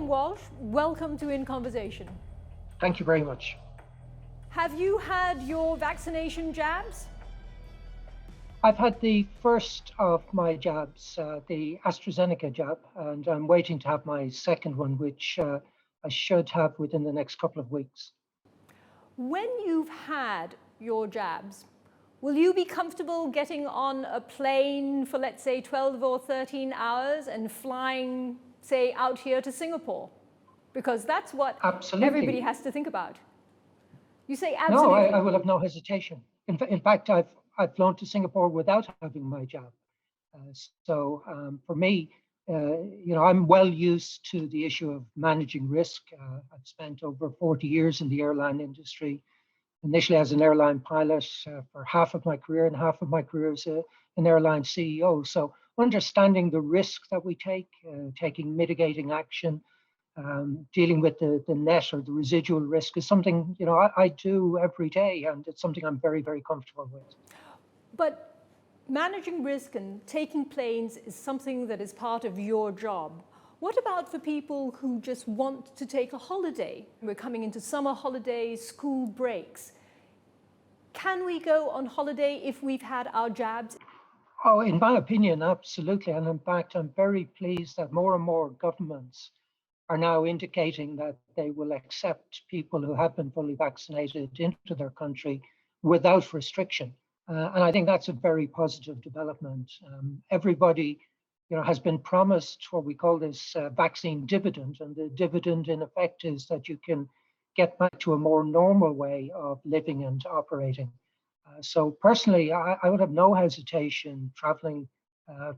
Walsh, welcome to In Conversation. Thank you very much. Have you had your vaccination jabs? I've had the first of my jabs, the AstraZeneca jab, and I'm waiting to have my second one, which I should have within the next couple of weeks. When you've had your jabs, will you be comfortable getting on a plane for, let's say, 12 or 13 hours and flying, say, out here to Singapore? Because that's what Absolutely. everybody has to think about. You say absolutely. No, I will have no hesitation. In fact, I've flown to Singapore without having my jab. For me, I'm well used to the issue of managing risk. I've spent over 40 years in the airline industry, initially as an airline pilot for half of my career, and half of my career as an airline CEO. So understanding the risk that we take, taking mitigating action, dealing with the net or the residual risk is something I do every day, and it's something I'm very, very comfortable with. But managing risk and taking planes is something that is part of your job. What about for people who just want to take a holiday? We're coming into summer holidays, school breaks. Can we go on holiday if we've had our jabs? Oh, in my opinion, absolutely. And in fact, I'm very pleased that more and more governments are now indicating that they will accept people who have been fully vaccinated into their country without restriction. And I think that's a very positive development. Everybody has been promised what we call this vaccine dividend. And the dividend, in effect, is that you can get back to a more normal way of living and operating. So personally, I would have no hesitation traveling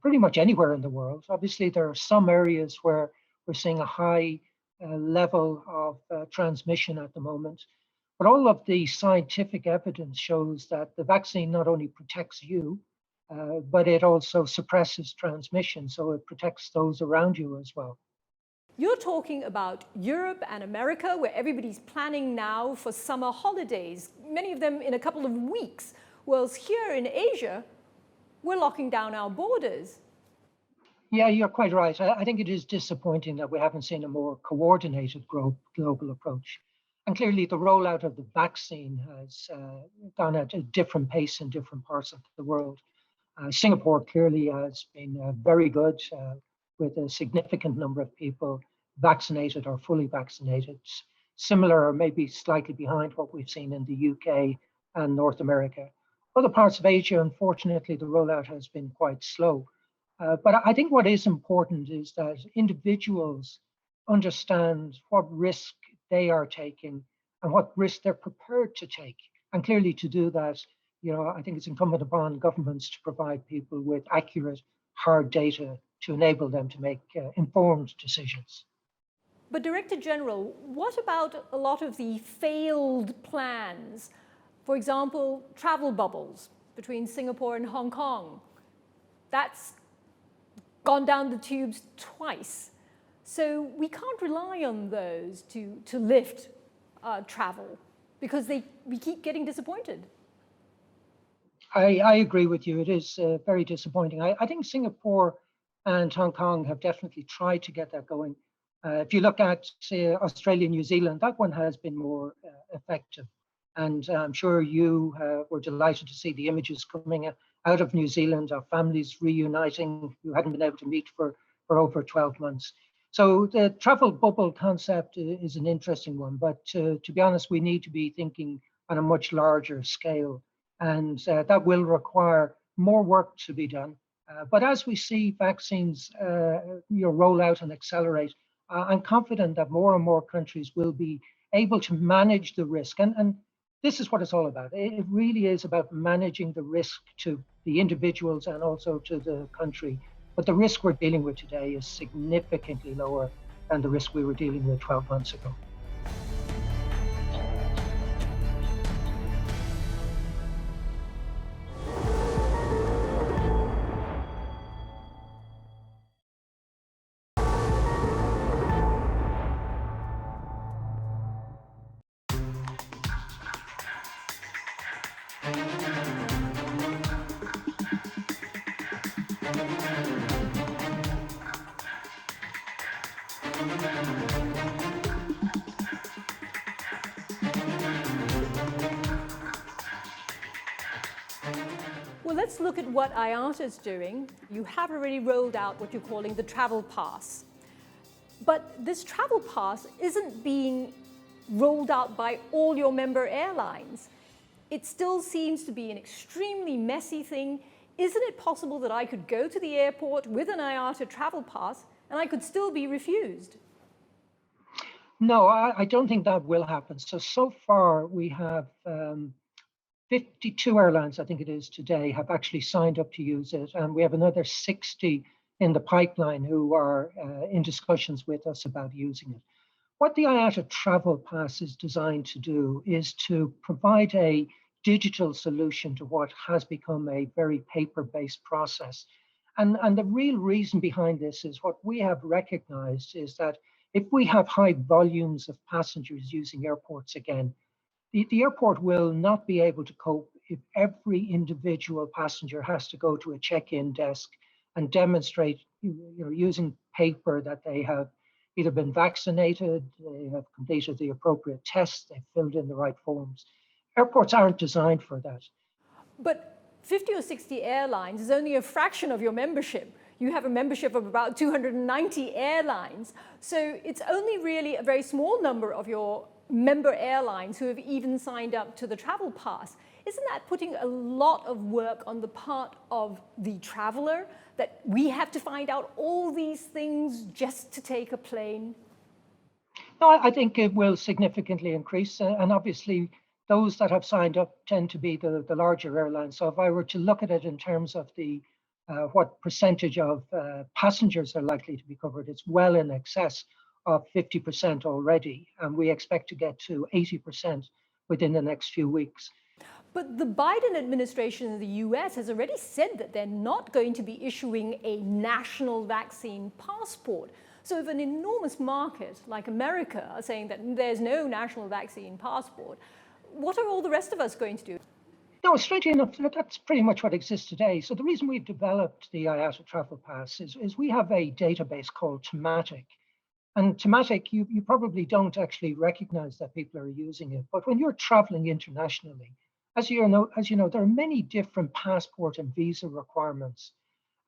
pretty much anywhere in the world. Obviously, there are some areas where we're seeing a high level of transmission at the moment. But all of the scientific evidence shows that the vaccine not only protects you, but it also suppresses transmission. So it protects those around you as well. You're talking about Europe and America, where everybody's planning now for summer holidays, many of them in a couple of weeks. Whereas here in Asia, we're locking down our borders. Yeah, you're quite right. I think it is disappointing that we haven't seen a more coordinated global approach. And clearly the rollout of the vaccine has gone at a different pace in different parts of the world. Singapore clearly has been very good with a significant number of people vaccinated or fully vaccinated, similar or maybe slightly behind what we've seen in the UK and North America. Other parts of Asia, unfortunately, the rollout has been quite slow. But I think what is important is that individuals understand what risk they are taking and what risk they're prepared to take. And clearly to do that, I think it's incumbent upon governments to provide people with accurate, hard data to enable them to make informed decisions. But Director General, what about a lot of the failed plans? For example, travel bubbles between Singapore and Hong Kong. That's gone down the tubes twice. So we can't rely on those to lift travel because we keep getting disappointed. I agree with you. It is very disappointing. I think Singapore and Hong Kong have definitely tried to get that going. If you look at, say, Australia, New Zealand, that one has been more effective. And I'm sure you were delighted to see the images coming out of New Zealand of families reuniting who hadn't been able to meet for over 12 months. So the travel bubble concept is an interesting one, but to be honest, we need to be thinking on a much larger scale, and that will require more work to be done. But as we see vaccines roll out and accelerate, I'm confident that more and more countries will be able to manage the risk. And this is what it's all about. It really is about managing the risk to the individuals and also to the country. But the risk we're dealing with today is significantly lower than the risk we were dealing with 12 months ago. let's look at what IATA is doing. You have already rolled out what you're calling the travel pass. But this travel pass isn't being rolled out by all your member airlines. It still seems to be an extremely messy thing. Isn't it possible that I could go to the airport with an IATA travel pass and I could still be refused? No, I don't think that will happen. So far we have 52 airlines, I think it is today, have actually signed up to use it. And we have another 60 in the pipeline who are in discussions with us about using it. What the IATA Travel Pass is designed to do is to provide a digital solution to what has become a very paper-based process. And the real reason behind this is what we have recognized is that if we have high volumes of passengers using airports again, the airport will not be able to cope if every individual passenger has to go to a check-in desk and demonstrate, using paper that they have either been vaccinated, they have completed the appropriate tests, they've filled in the right forms. Airports aren't designed for that. But 50 or 60 airlines is only a fraction of your membership. You have a membership of about 290 airlines. So it's only really a very small number of your member airlines who have even signed up to the travel pass. Isn't that putting a lot of work on the part of the traveler, that we have to find out all these things just to take a plane? No, I think it will significantly increase. And obviously, those that have signed up tend to be the larger airlines. So if I were to look at it in terms of the what percentage of passengers are likely to be covered, it's well in excess of 50% already. And we expect to get to 80% within the next few weeks. But the Biden administration in the US has already said that they're not going to be issuing a national vaccine passport. So if an enormous market like America are saying that there's no national vaccine passport, what are all the rest of us going to do? No, strangely enough, that's pretty much what exists today. So the reason we've developed the IATA Travel Pass is we have a database called Thematic. And Thematic, you probably don't actually recognize that people are using it. But when you're traveling internationally, as you know, there are many different passport and visa requirements.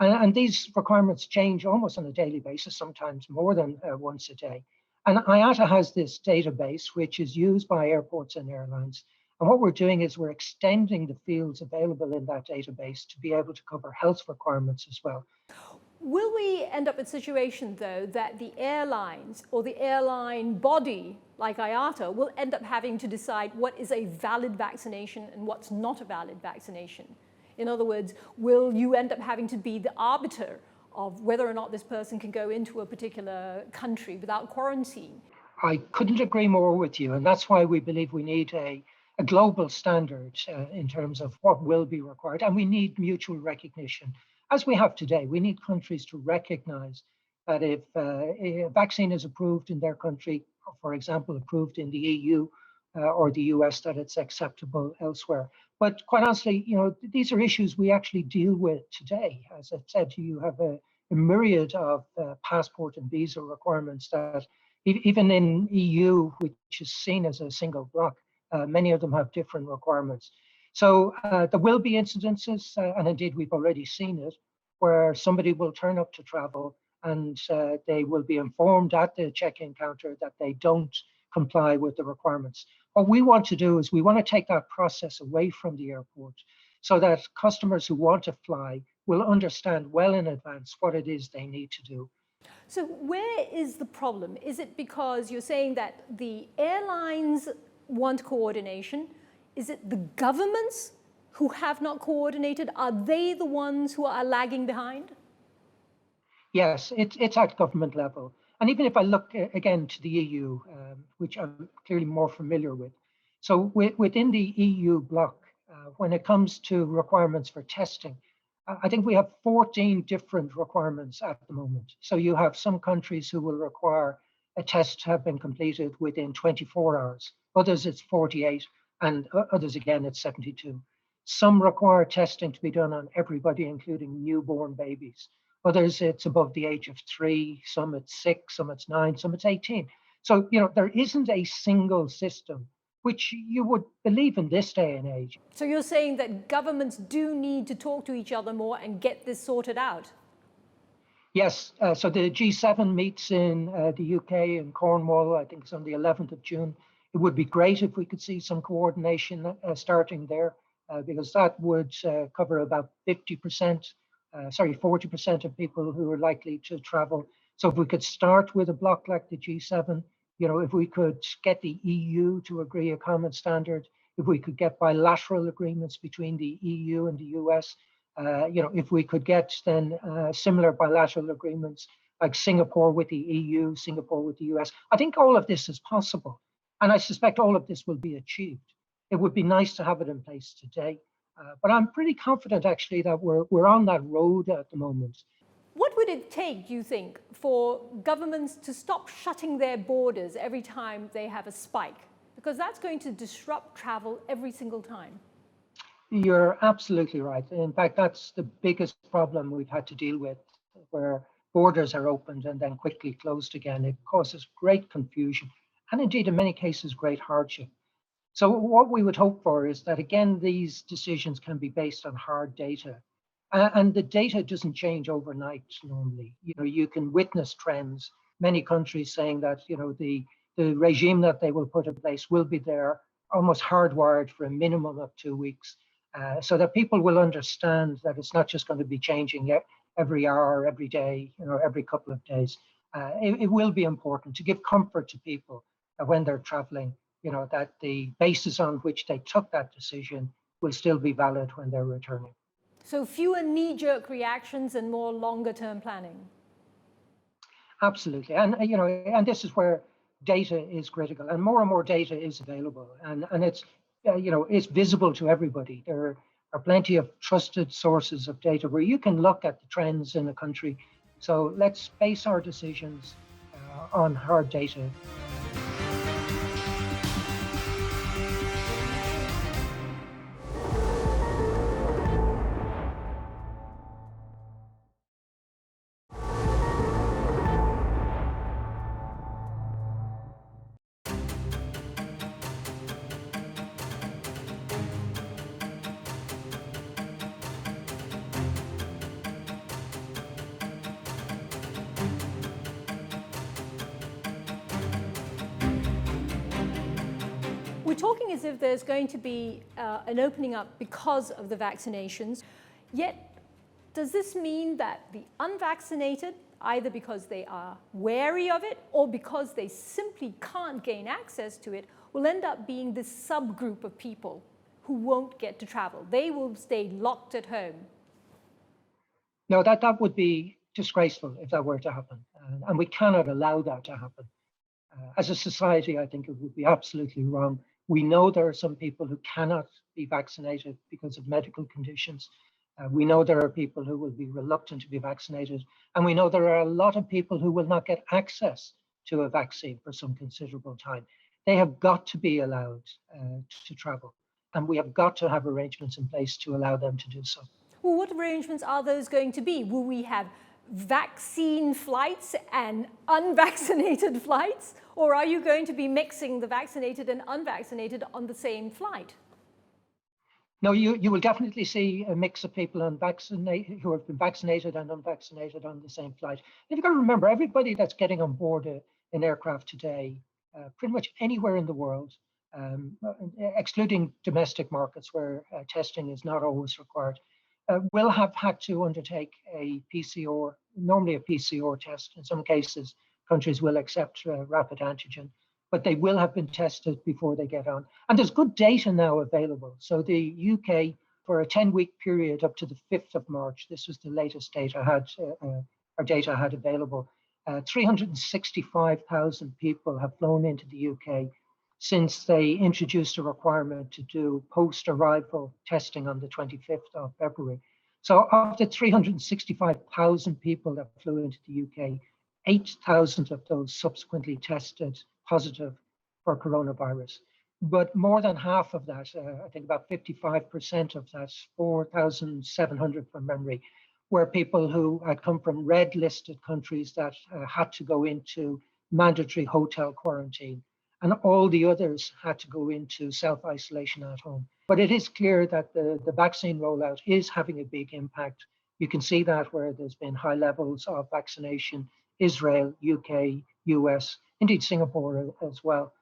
And these requirements change almost on a daily basis, sometimes more than once a day. And IATA has this database, which is used by airports and airlines. And what we're doing is we're extending the fields available in that database to be able to cover health requirements as well. Will we end up in a situation, though, that the airlines or the airline body, like IATA, will end up having to decide what is a valid vaccination and what's not a valid vaccination? In other words, will you end up having to be the arbiter of whether or not this person can go into a particular country without quarantine? I couldn't agree more with you. And that's why we believe we need a global standard in terms of what will be required. And we need mutual recognition. As we have today, we need countries to recognize that if a vaccine is approved in their country, for example, approved in the EU or the US, that it's acceptable elsewhere. But quite honestly, these are issues we actually deal with today. As I said to you, you have a myriad of passport and visa requirements that even in EU, which is seen as a single bloc, many of them have different requirements. So there will be incidences, and indeed we've already seen it, where somebody will turn up to travel and they will be informed at the check-in counter that they don't comply with the requirements. What we want to do is we want to take that process away from the airport so that customers who want to fly will understand well in advance what it is they need to do. So where is the problem? Is it because you're saying that the airlines want coordination? Is it the governments who have not coordinated? Are they the ones who are lagging behind? Yes, it's at government level. And even if I look again to the EU, which I'm clearly more familiar with. So within the EU bloc, when it comes to requirements for testing, I think we have 14 different requirements at the moment. So you have some countries who will require a test to have been completed within 24 hours. Others, it's 48, and others, again, it's 72. Some require testing to be done on everybody, including newborn babies. Others, it's above the age of 3, some it's 6, some it's 9, some it's 18. So, there isn't a single system which you would believe in this day and age. So you're saying that governments do need to talk to each other more and get this sorted out? Yes, so the G7 meets in the UK in Cornwall. I think it's on the 11th of June. It would be great if we could see some coordination starting there, because that would cover about 40% of people who are likely to travel. So if we could start with a bloc like the G7, if we could get the EU to agree a common standard, if we could get bilateral agreements between the EU and the US, if we could get then similar bilateral agreements like Singapore with the EU, Singapore with the US, I think all of this is possible. And I suspect all of this will be achieved. It would be nice to have it in place today. But I'm pretty confident actually that we're on that road at the moment. What would it take, do you think, for governments to stop shutting their borders every time they have a spike? Because that's going to disrupt travel every single time. You're absolutely right. In fact, that's the biggest problem we've had to deal with, where borders are opened and then quickly closed again. It causes great confusion and indeed, in many cases, great hardship. So what we would hope for is that, again, these decisions can be based on hard data. And the data doesn't change overnight normally. You can witness trends. Many countries saying that, the regime that they will put in place will be there almost hardwired for a minimum of 2 weeks. So that people will understand that it's not just going to be changing every hour, every day, every couple of days. It will be important to give comfort to people when they're traveling, that the basis on which they took that decision will still be valid when they're returning. So fewer knee-jerk reactions and more longer-term planning. Absolutely, and this is where data is critical, and more data is available, and it's it's visible to everybody. There are plenty of trusted sources of data where you can look at the trends in a country. So let's base our decisions on hard data. We're talking as if there's going to be an opening up because of the vaccinations. Yet, does this mean that the unvaccinated, either because they are wary of it or because they simply can't gain access to it, will end up being this subgroup of people who won't get to travel? They will stay locked at home. No, that would be disgraceful if that were to happen. And we cannot allow that to happen. As a society, I think it would be absolutely wrong. We know there are some people who cannot be vaccinated because of medical conditions. We know there are people who will be reluctant to be vaccinated. And we know there are a lot of people who will not get access to a vaccine for some considerable time. They have got to be allowed to travel. And we have got to have arrangements in place to allow them to do so. Well, what arrangements are those going to be? Will we have vaccine flights and unvaccinated flights? Or are you going to be mixing the vaccinated and unvaccinated on the same flight? No, you will definitely see a mix of people who have been vaccinated and unvaccinated on the same flight. You've got to remember, everybody that's getting on board an aircraft today, pretty much anywhere in the world, excluding domestic markets where testing is not always required, will have had to undertake a PCR, normally a PCR test. In some cases, countries will accept rapid antigen, but they will have been tested before they get on. And there's good data now available. So the UK, for a 10-week period up to the 5th of March, this was the latest data our data had available, 365,000 people have flown into the UK since they introduced a requirement to do post-arrival testing on the 25th of February. So of the 365,000 people that flew into the UK, 8,000 of those subsequently tested positive for coronavirus. But more than half of that, I think about 55% of that, 4,700 from memory, were people who had come from red listed countries that had to go into mandatory hotel quarantine. and all the others had to go into self-isolation at home. But it is clear that the vaccine rollout is having a big impact. You can see that where there's been high levels of vaccination, Israel, UK, US, indeed Singapore as well,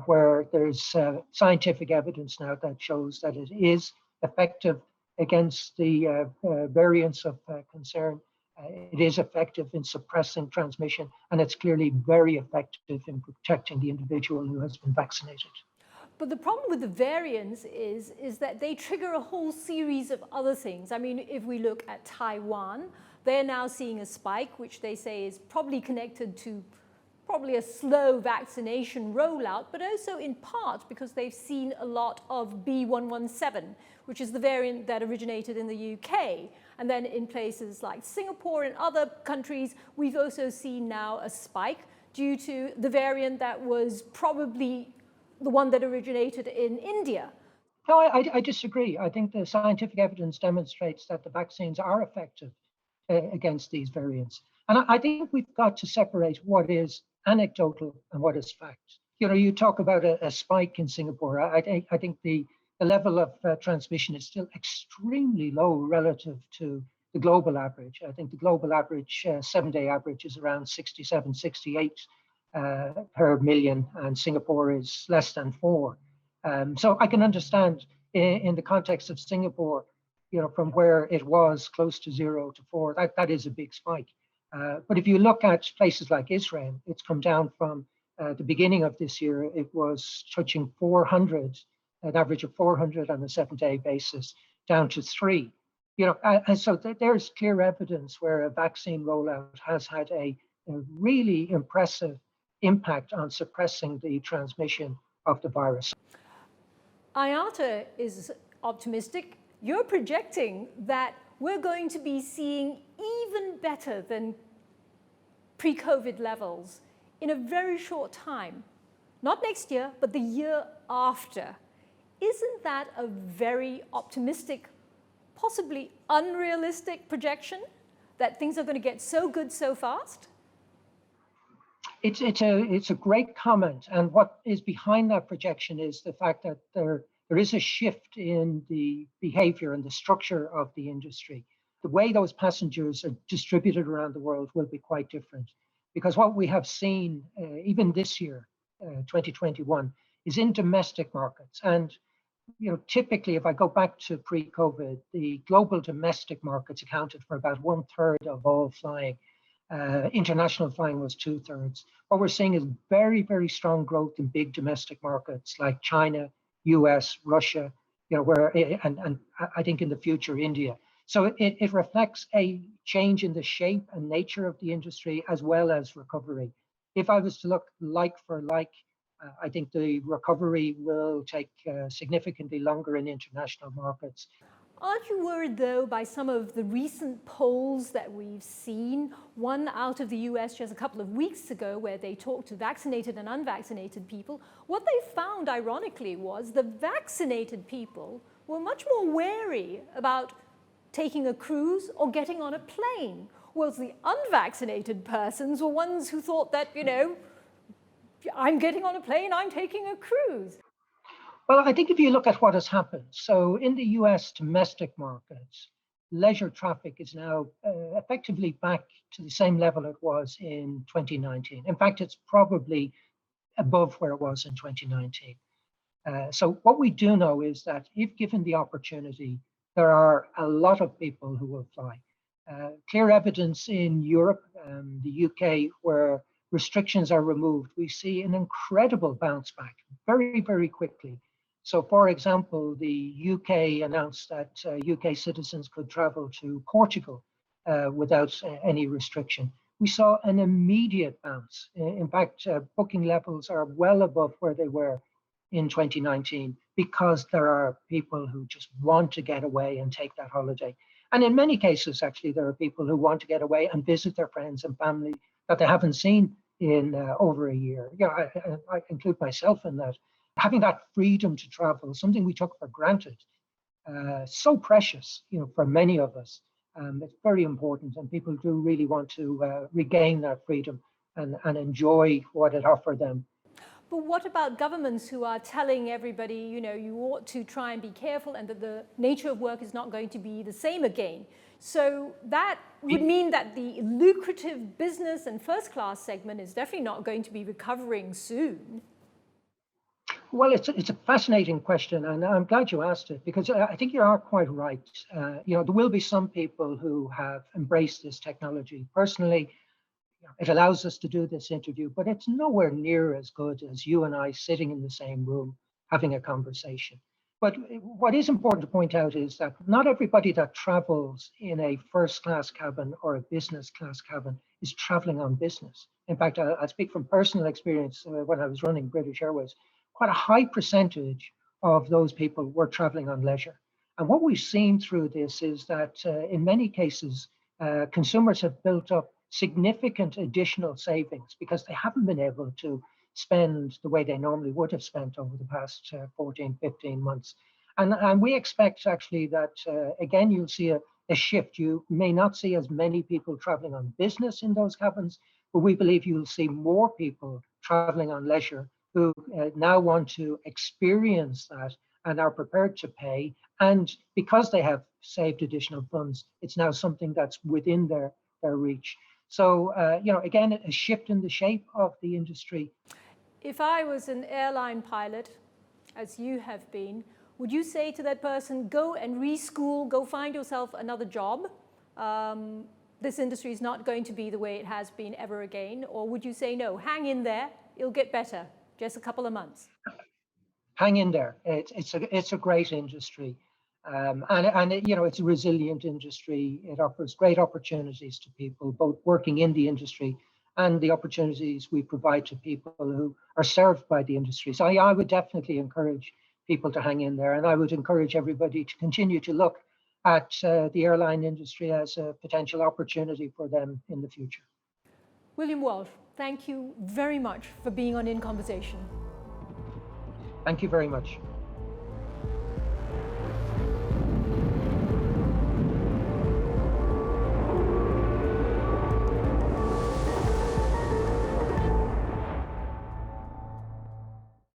where there's scientific evidence now that shows that it is effective against the variants of concern. It is effective in suppressing transmission, and it's clearly very effective in protecting the individual who has been vaccinated. But the problem with the variants is that they trigger a whole series of other things. I mean, if we look at Taiwan, they're now seeing a spike, which they say is probably connected to probably a slow vaccination rollout, but also in part because they've seen a lot of B.1.1.7, which is the variant that originated in the UK. And then in places like Singapore and other countries, we've also seen now a spike due to the variant that was probably the one that originated in India. No, I disagree. I think the scientific evidence demonstrates that the vaccines are effective against these variants. And I think we've got to separate what is anecdotal and what is fact. You know, you talk about a spike in Singapore. I think the level of transmission is still extremely low relative to the global average. I think the global average, 7-day average, is around 67, 68 per million, and Singapore is less than 4. So I can understand in the context of Singapore, you know, from where it was close to 0 to 4, that is a big spike. But if you look at places like Israel, it's come down from the beginning of this year, it was touching 400, an average of 400 on a 7-day basis, down to 3. You know, and so there's clear evidence where a vaccine rollout has had a really impressive impact on suppressing the transmission of the virus. IATA is optimistic. You're projecting that we're going to be seeing even better than pre-COVID levels in a very short time. Not next year, but the year after. Isn't that a very optimistic, possibly unrealistic projection that things are going to get so good so fast? It's a great comment, and what is behind that projection is the fact that there is a shift in the behavior and the structure of the industry. The way those passengers are distributed around the world will be quite different, because what we have seen even this year, 2021, is in domestic markets. And you know, typically, if I go back to pre-COVID, the global domestic markets accounted for about 1/3 of all flying. International flying was 2/3. What we're seeing is very, very strong growth in big domestic markets like China, US, Russia, you know, where, and I think in the future, India. So it reflects a change in the shape and nature of the industry as well as recovery. If I was to look like for like, I think the recovery will take significantly longer in international markets. Aren't you worried, though, by some of the recent polls that we've seen? One out of the US just a couple of weeks ago, where they talked to vaccinated and unvaccinated people. What they found, ironically, was the vaccinated people were much more wary about taking a cruise or getting on a plane, whereas the unvaccinated persons were ones who thought that, you know, I'm getting on a plane, I'm taking a cruise. Well, I think if you look at what has happened, so in the US domestic markets, leisure traffic is now effectively back to the same level it was in 2019. In fact, it's probably above where it was in 2019. So what we do know is that if given the opportunity, there are a lot of people who will fly. Clear evidence in Europe, the UK, where restrictions are removed, we see an incredible bounce back very, very quickly. So, for example, the UK announced that UK citizens could travel to Portugal without any restriction. We saw an immediate bounce. In fact, booking levels are well above where they were in 2019 because there are people who just want to get away and take that holiday. And in many cases, actually, there are people who want to get away and visit their friends and family that they haven't seen in over a year. You know, I include myself in that. Having that freedom to travel, something we took for granted, so precious, you know, for many of us. It's very important, and people do really want to regain that freedom and enjoy what it offered them. But what about governments who are telling everybody, you ought to try and be careful and that the nature of work is not going to be the same again? So that would mean that the lucrative business and first class segment is definitely not going to be recovering soon. Well, it's a fascinating question, and I'm glad you asked it, because I think you are quite right. There will be some people who have embraced this technology. Personally, it allows us to do this interview, but it's nowhere near as good as you and I sitting in the same room having a conversation. But what is important to point out is that not everybody that travels in a first class cabin or a business class cabin is traveling on business. In fact, I speak from personal experience when I was running British Airways. Quite a high percentage of those people were traveling on leisure. And what we've seen through this is that in many cases, consumers have built up significant additional savings because they haven't been able to spend the way they normally would have spent over the past 14, 15 months. And we expect actually that, again, you'll see a shift. You may not see as many people traveling on business in those cabins, but we believe you'll see more people traveling on leisure who now want to experience that and are prepared to pay. And because they have saved additional funds, it's now something that's within their reach. So, again, a shift in the shape of the industry. If I was an airline pilot, as you have been, would you say to that person, go and reschool, go find yourself another job? This industry is not going to be the way it has been ever again. Or would you say, no, hang in there, it'll get better, just a couple of months? Hang in there. It's a great industry. And it's a resilient industry. It offers great opportunities to people, both working in the industry and the opportunities we provide to people who are served by the industry. So I would definitely encourage people to hang in there. And I would encourage everybody to continue to look at the airline industry as a potential opportunity for them in the future. William Walsh, thank you very much for being on In Conversation. Thank you very much.